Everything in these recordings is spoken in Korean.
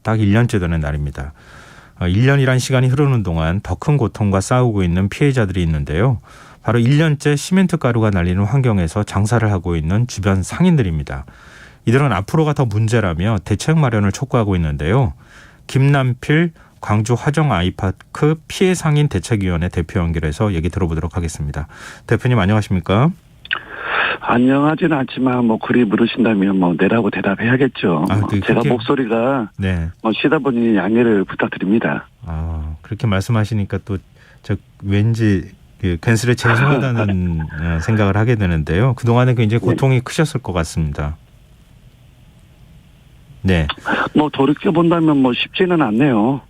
딱 1년째 되는 날입니다. 1년이란 시간이 흐르는 동안 더 큰 고통과 싸우고 있는 피해자들이 있는데요. 바로 1년째 시멘트 가루가 날리는 환경에서 장사를 하고 있는 주변 상인들입니다. 이들은 앞으로가 더 문제라며 대책 마련을 촉구하고 있는데요. 김남필 광주 화정 아이파크 피해 상인 대책위원회 대표 연결해서 얘기 들어보도록 하겠습니다. 대표님 안녕하십니까? 안녕하진 않지만 뭐 그리 물으신다면 뭐 네라고 대답해야겠죠. 제가 목소리가 네. 쉬다 보니 양해를 부탁드립니다. 그렇게 말씀하시니까 또 저 왠지 괜스레 죄송하다는 생각을 하게 되는데요. 그동안에 굉장히 고통이 크셨을 것 같습니다. 네. 뭐 돌이켜 본다면 뭐 쉽지는 않네요.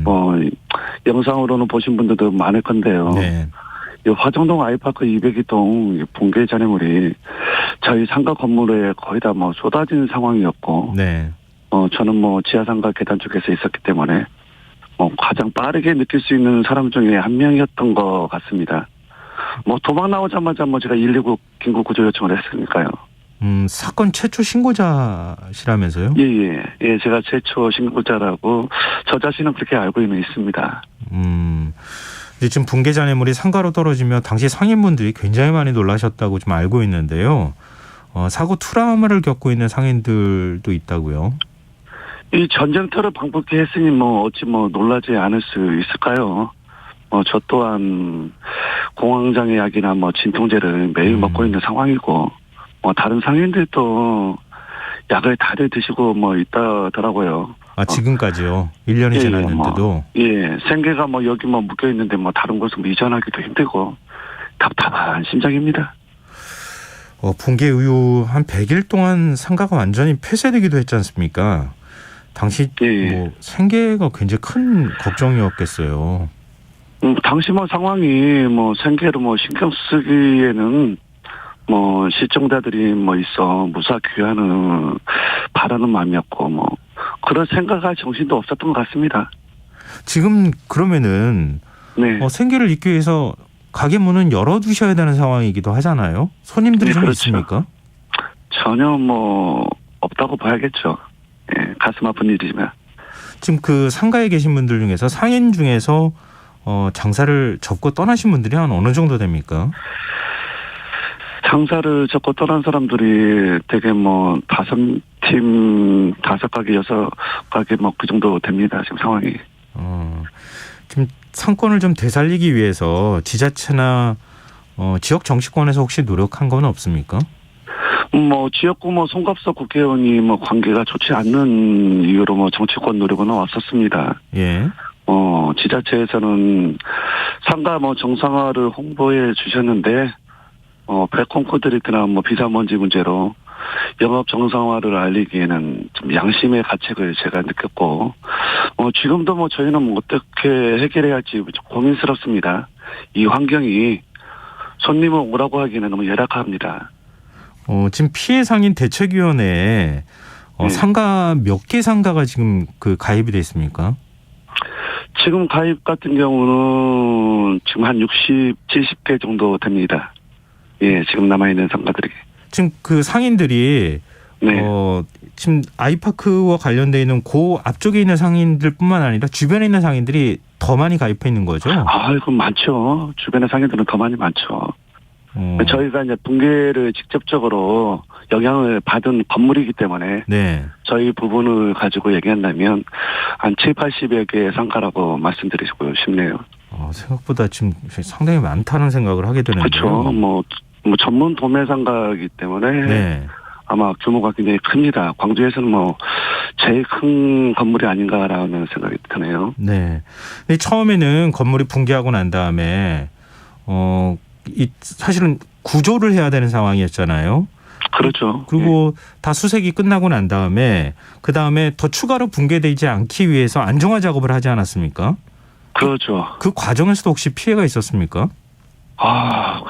뭐 영상으로는 보신 분들도 많을 건데요. 네. 이 화정동 아이파크 202동 붕괴 잔해물이 저희 상가 건물에 거의 다 뭐 쏟아진 상황이었고, 네. 저는 뭐 지하 상가 계단 쪽에서 있었기 때문에 가장 빠르게 느낄 수 있는 사람 중에 한 명이었던 것 같습니다. 뭐 도망 나오자마자 뭐 제가 119 긴급 구조 요청을 했으니까요. 사건 최초 신고자시라면서요? 예, 제가 최초 신고자라고 저 자신은 그렇게 알고 있습니다. 지금 붕괴 잔해물이 상가로 떨어지며 당시 상인분들이 굉장히 많이 놀라셨다고 좀 알고 있는데요. 사고 트라우마를 겪고 있는 상인들도 있다고요. 이 전쟁터를 방북해 했으니 뭐 어찌 뭐 놀라지 않을 수 있을까요? 저 또한 공황장애 약이나 뭐 진통제를 매일 먹고 있는 상황이고, 다른 상인들도 약을 다들 드시고 뭐 있다더라고요. 지금까지요? 1년이 지났는데도? 생계가 뭐 여기 뭐 묶여 있는데 뭐 다른 곳으로 이전하기도 힘들고 답답한 심정입니다. 붕괴 이후 한 100일 동안 상가가 완전히 폐쇄되기도 했지 않습니까? 당시 뭐 생계가 굉장히 큰 걱정이었겠어요. 당시 뭐 상황이 뭐 생계로 뭐 신경 쓰기에는 뭐 실종자들이 뭐 있어 무사 귀환을 바라는 마음이었고 뭐 그런 생각할 정신도 없었던 것 같습니다. 지금 그러면은 생계를 잇기 위해서 가게 문은 열어두셔야 되는 상황이기도 하잖아요. 손님들이 좀 그렇죠. 있습니까? 전혀 뭐 없다고 봐야겠죠. 가슴 아픈 일이지만. 지금 그 상가에 계신 분들 중에서 상인 중에서 장사를 접고 떠나신 분들이 한 어느 정도 됩니까? 장사를 접고 떠난 사람들이 되게 뭐 5가게, 6가게 뭐 그 정도 됩니다. 지금 상황이. 지금 상권을 좀 되살리기 위해서 지자체나 지역 정치권에서 혹시 노력한 건 없습니까? 뭐 지역구 뭐 송갑석 국회의원이 뭐 관계가 좋지 않는 이유로 뭐 정치권 노력은 없었습니다. 예. 지자체에서는 상가 뭐 정상화를 홍보해 주셨는데 배 콘크리트나 뭐 비사먼지 문제로 영업 정상화를 알리기에는 좀 양심의 가책을 제가 느꼈고, 지금도 뭐 저희는 뭐 어떻게 해결해야 할지 좀 고민스럽습니다. 이 환경이 손님을 오라고 하기에는 너무 열악합니다. 지금 피해 상인 대책위원회에 상가 몇 개 상가가 지금 가입이 돼 있습니까? 지금 가입 같은 경우는 지금 한 60, 70개 정도 됩니다. 지금 남아있는 상가들이. 지금 그 상인들이 지금 아이파크와 관련돼 있는 그 앞쪽에 있는 상인들뿐만 아니라 주변에 있는 상인들이 더 많이 가입해 있는 거죠? 그럼 많죠. 주변의 상인들은 더 많이 많죠. 저희가 이제 붕괴를 직접적으로 영향을 받은 건물이기 때문에 저희 부분을 가지고 얘기한다면 한 7, 80여 개의 상가라고 말씀드리고 싶네요. 생각보다 지금 상당히 많다는 생각을 하게 되는데요. 그렇죠. 뭐 전문 도매 상가이기 때문에 아마 규모가 굉장히 큽니다. 광주에서는 뭐 제일 큰 건물이 아닌가라는 생각이 드네요. 네. 근데 처음에는 건물이 붕괴하고 난 다음에 사실은 구조를 해야 되는 상황이었잖아요. 그렇죠. 그리고 다 수색이 끝나고 난 다음에 그 다음에 더 추가로 붕괴되지 않기 위해서 안정화 작업을 하지 않았습니까? 그렇죠. 그 과정에서도 혹시 피해가 있었습니까?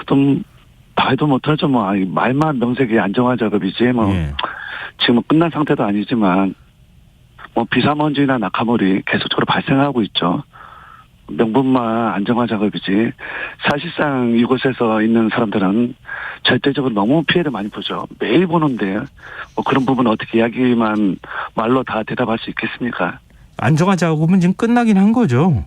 그럼 말도 못하죠. 뭐 말만 명색이 안정화 작업이지 뭐 지금 끝난 상태도 아니지만 뭐 비사먼지나 낙하물이 계속적으로 발생하고 있죠. 명분만 안정화 작업이지 사실상 이곳에서 있는 사람들은 절대적으로 너무 피해를 많이 보죠. 매일 보는데 뭐 그런 부분 어떻게 이야기만 말로 다 대답할 수 있겠습니까? 안정화 작업은 지금 끝나긴 한 거죠.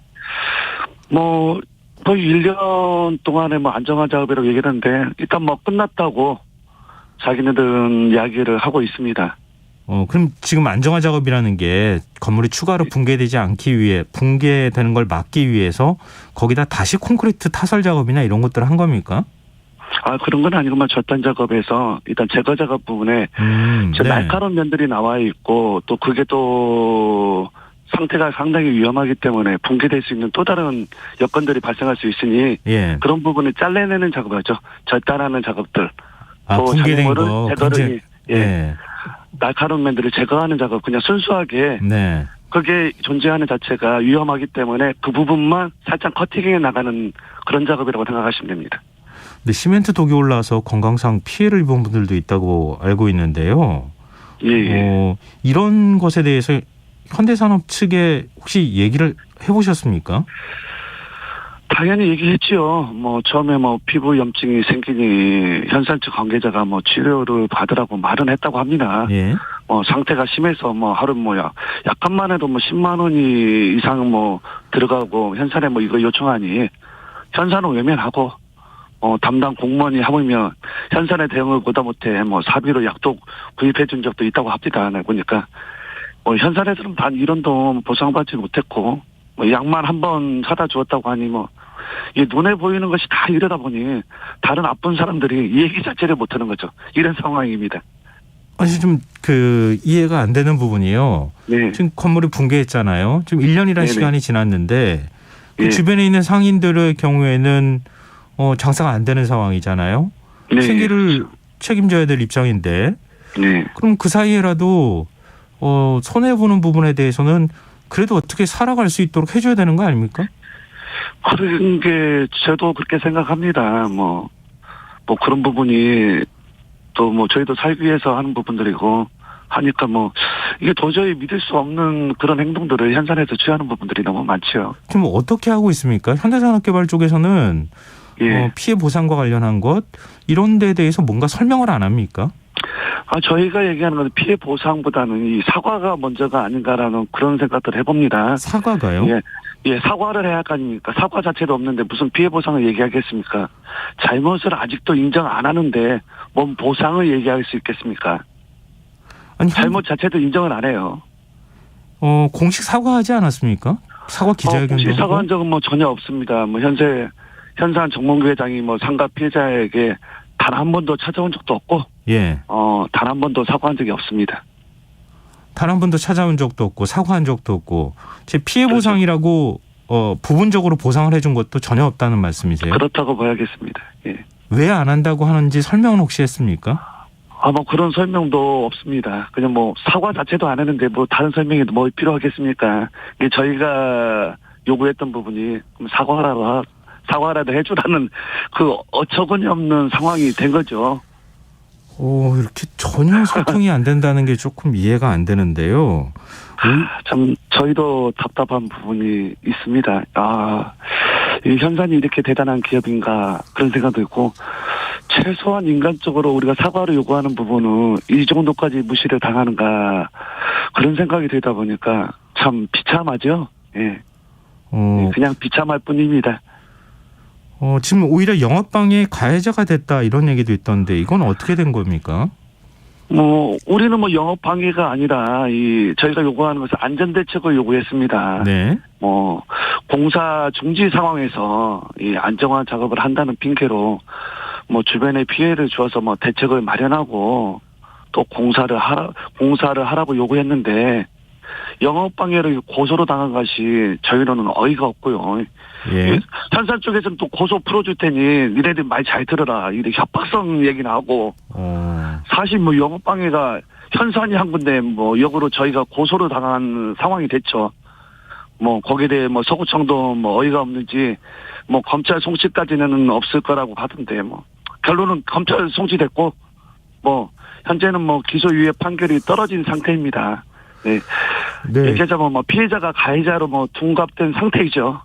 뭐 거의 1년 동안에 뭐 안정화 작업이라고 얘기를 하는데 일단 뭐 끝났다고 자기네들은 이야기를 하고 있습니다. 그럼 지금 안정화 작업이라는 게 건물이 추가로 붕괴되지 않기 위해 붕괴되는 걸 막기 위해서 거기다 다시 콘크리트 타설 작업이나 이런 것들을 한 겁니까? 그런 건 아니고만 절단 작업에서 일단 제거 작업 부분에 네. 날카로운 면들이 나와 있고 또 그게 또 상태가 상당히 위험하기 때문에 붕괴될 수 있는 또 다른 여건들이 발생할 수 있으니 예. 그런 부분을 잘라내는 작업을 하죠. 절단하는 작업들. 또 붕괴된 작물을 거. 제거를 예. 날카로운 면들을 제거하는 작업 그냥 순수하게 네. 그게 존재하는 자체가 위험하기 때문에 그 부분만 살짝 커팅해 나가는 그런 작업이라고 생각하시면 됩니다. 근데 시멘트 독이 올라와서 건강상 피해를 입은 분들도 있다고 알고 있는데요. 예. 이런 것에 대해서 현대산업 측에 혹시 얘기를 해보셨습니까? 당연히 얘기했지요. 뭐 처음에 뭐 피부 염증이 생기니 현산 측 관계자가 뭐 치료를 받으라고 말은 했다고 합니다. 예. 상태가 심해서 뭐 하루 약간만 해도 뭐 10만 원이 이상 뭐 들어가고 현산에 뭐 이거 요청하니 현산은 외면하고 담당 공무원이 하물며 현산의 대응을 보다 못해 뭐 사비로 약도 구입해 준 적도 있다고 합니다. 네, 보니까 현산에서는 단 1원도 보상받지 못했고 약만 한 번 사다 주었다고 하니 이 눈에 보이는 것이 다 이러다 보니 다른 아픈 사람들이 이 얘기 자체를 못하는 거죠. 이런 상황입니다. 아니 좀 이해가 안 되는 부분이요. 네. 지금 건물이 붕괴했잖아요. 지금 1년이라는 네네. 시간이 지났는데 그 예. 주변에 있는 상인들의 경우에는 장사가 안 되는 상황이잖아요. 네. 생계를 책임져야 될 입장인데 네. 그럼 그 사이에라도 손해보는 부분에 대해서는 그래도 어떻게 살아갈 수 있도록 해줘야 되는 거 아닙니까? 그런 게 저도 그렇게 생각합니다. 뭐 그런 부분이 또 저희도 살기 위해서 하는 부분들이고 하니까 이게 도저히 믿을 수 없는 그런 행동들을 현산에서 취하는 부분들이 너무 많죠. 지금 어떻게 하고 있습니까? 현대산업개발 쪽에서는 예. 피해 보상과 관련한 것 이런 데에 대해서 뭔가 설명을 안 합니까? 저희가 얘기하는 건 피해 보상보다는 이 사과가 먼저가 아닌가라는 그런 생각들을 해봅니다. 사과가요? 예, 사과를 해야 할 거 아닙니까? 사과 자체도 없는데 무슨 피해 보상을 얘기하겠습니까? 잘못을 아직도 인정 안 하는데 뭔 보상을 얘기할 수 있겠습니까? 아니, 잘못 자체도 인정을 안 해요. 공식 사과하지 않았습니까? 사과 기자회견도 공식 하고? 사과한 적은 전혀 없습니다. 현산 정몽규 회장이 상가 피해자에게 단 한 번도 찾아온 적도 없고, 예. 단 한 번도 사과한 적이 없습니다. 단 한 번도 찾아온 적도 없고 사과한 적도 없고 제 피해 보상이라고 부분적으로 보상을 해준 것도 전혀 없다는 말씀이세요? 그렇다고 봐야겠습니다. 예. 왜 안 한다고 하는지 설명은 혹시 했습니까? 그런 설명도 없습니다. 그냥 사과 자체도 안 했는데 다른 설명이 필요하겠습니까? 이게 저희가 요구했던 부분이 사과라도 해주라는 그 어처구니 없는 상황이 된 거죠. 이렇게 전혀 소통이 안 된다는 게 조금 이해가 안 되는데요. 참 저희도 답답한 부분이 있습니다. 이 현산이 이렇게 대단한 기업인가 그런 생각도 있고 최소한 인간적으로 우리가 사과를 요구하는 부분은 이 정도까지 무시를 당하는가 그런 생각이 들다 보니까 참 비참하죠. 예. 그냥 비참할 뿐입니다. 지금 오히려 영업방해 가해자가 됐다 이런 얘기도 있던데 이건 어떻게 된 겁니까? 우리는 영업 방해가 아니라 저희가 요구하는 것은 안전대책을 요구했습니다. 네. 공사 중지 상황에서 이 안정화 작업을 한다는 핑계로 주변에 피해를 주어서 대책을 마련하고 또 공사를 하라고 요구했는데 영업 방해를 고소로 당한 것이 저희로는 어이가 없고요. 예. 현산 쪽에서는 또 고소 풀어줄 테니 니네들 말 잘 들어라 이렇게 협박성 얘기나 하고 사실 영업 방해가 현산이 한 건데 역으로 저희가 고소를 당한 상황이 됐죠. 거기에 대해 서구청도 어이가 없는지 검찰 송치까지는 없을 거라고 하던데 결론은 검찰 송치됐고 현재는 기소유예 판결이 떨어진 상태입니다. 네. 네. 얘기하자면 뭐 피해자가 가해자로 뭐 둔갑된 상태이죠.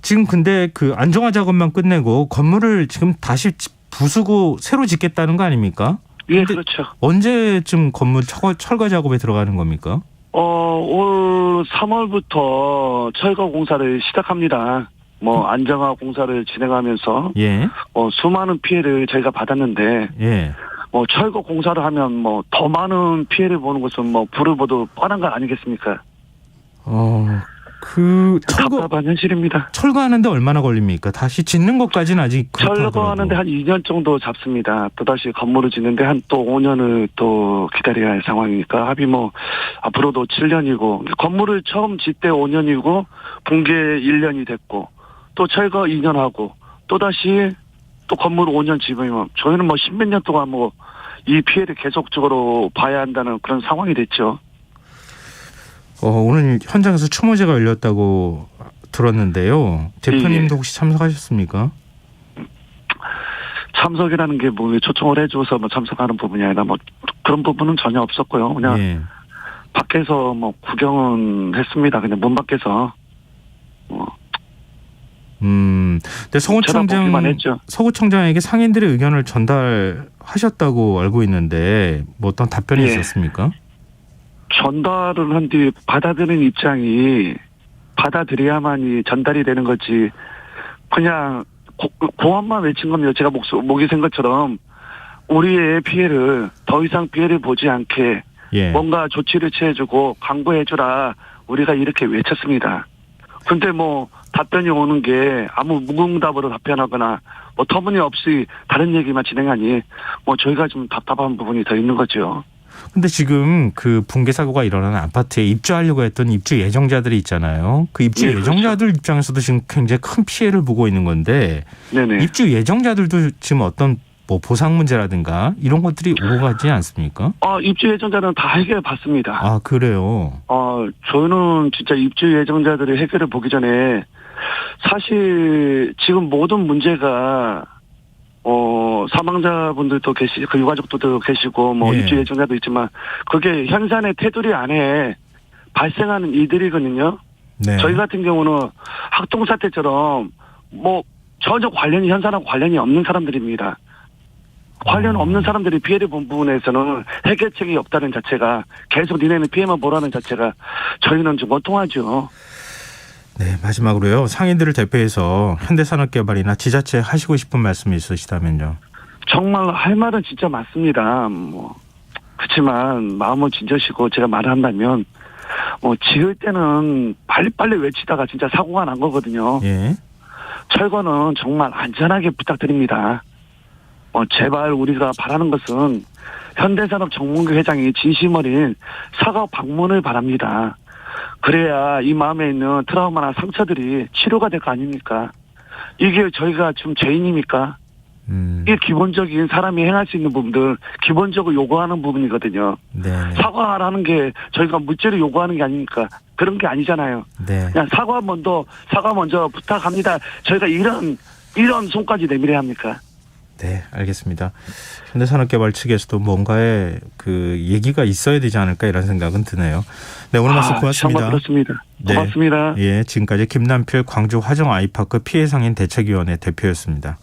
지금 근데 그 안정화 작업만 끝내고 건물을 지금 다시 부수고 새로 짓겠다는 거 아닙니까? 예, 그렇죠. 언제쯤 건물 철거 작업에 들어가는 겁니까? 올 3월부터 철거 공사를 시작합니다. 뭐 안정화 공사를 진행하면서 예. 수많은 피해를 저희가 받았는데 예. 철거 공사를 하면 뭐 더 많은 피해를 보는 것은 뭐 불을 보도 뻔한 것 아니겠습니까? 그 답답한 현실입니다. 철거하는데 얼마나 걸립니까? 다시 짓는 것까지는 아직 철거하는데 한 2년 정도 잡습니다. 또다시 건물을 짓는데 한 또 5년을 또 기다려야 할 상황이니까 합의 뭐 앞으로도 7년이고 건물을 처음 짓때 5년이고 붕괴 1년이 됐고 또 철거 2년 하고 또다시 또 건물 5년 지으면 저희는 뭐 10몇 년 동안 뭐 이 피해를 계속적으로 봐야 한다는 그런 상황이 됐죠. 오늘 현장에서 추모제가 열렸다고 들었는데요. 대표님도 예. 혹시 참석하셨습니까? 참석이라는 게 뭐 초청을 해줘서 뭐 참석하는 부분이 아니라 뭐 그런 부분은 전혀 없었고요. 그냥 예. 밖에서 뭐 구경은 했습니다. 그냥 문 밖에서. 근데 쳐다보기만 했죠. 서구청장에게 상인들의 의견을 전달하셨다고 알고 있는데 뭐 어떤 답변이 예. 있었습니까? 전달을 한 뒤 받아들이는 입장이 받아들여야만이 전달이 되는 거지. 그냥 고함만 외친 겁니다. 제가 목이 센 것처럼 우리의 피해를 더 이상 피해를 보지 않게 예. 뭔가 조치를 취해주고 강구해주라. 우리가 이렇게 외쳤습니다. 근데 뭐 답변이 오는 게 아무 무응답으로 답변하거나 뭐 터무니없이 다른 얘기만 진행하니 뭐 저희가 좀 답답한 부분이 더 있는 거죠. 근데 지금 그 붕괴 사고가 일어난 아파트에 입주하려고 했던 입주 예정자들이 있잖아요. 그 입주 네, 예정자들 그렇죠. 입장에서도 지금 굉장히 큰 피해를 보고 있는 건데 네네. 입주 예정자들도 지금 어떤 뭐 보상 문제라든가 이런 것들이 오고 가지 않습니까? 입주 예정자는 다 해결 받습니다. 아, 그래요. 저는 진짜 입주 예정자들의 해결을 보기 전에 사실 지금 모든 문제가 사망자분들도 계시고 그 유가족들도 계시고 뭐 예. 입주 예정자도 있지만 그게 현산의 테두리 안에 발생하는 일들이거든요. 네. 저희 같은 경우는 학동 사태처럼 뭐 전혀 현산하고 관련이 없는 사람들입니다. 관련 없는 사람들이 피해를 본 부분에서는 해결책이 없다는 자체가 계속 니네는 피해만 보라는 자체가 저희는 좀 원통하죠. 네, 마지막으로요. 상인들을 대표해서 현대산업개발이나 지자체 하시고 싶은 말씀이 있으시다면요. 정말 할 말은 진짜 많습니다. 그렇지만 마음을 진저시고 제가 말을 한다면 지을 때는 빨리빨리 외치다가 진짜 사고가 난 거거든요. 예. 철거는 정말 안전하게 부탁드립니다. 제발 우리가 바라는 것은 현대산업 정몽규 회장이 진심 어린 사과 방문을 바랍니다. 그래야 이 마음에 있는 트라우마나 상처들이 치료가 될 거 아닙니까? 이게 저희가 지금 죄인입니까? 이게 기본적인 사람이 행할 수 있는 부분들 기본적으로 요구하는 부분이거든요. 네. 사과라는 게 저희가 물질을 요구하는 게 아니니까 그런 게 아니잖아요. 네. 그냥 사과 먼저 부탁합니다. 저희가 이런 손까지 내밀어야 합니까? 네, 알겠습니다. 현대산업개발 측에서도 뭔가의 그 얘기가 있어야 되지 않을까 이런 생각은 드네요. 네, 오늘 말씀 고맙습니다. 정말 그렇습니다. 네. 고맙습니다. 예, 지금까지 김남필 광주 화정 아이파크 피해상인 대책위원회 대표였습니다.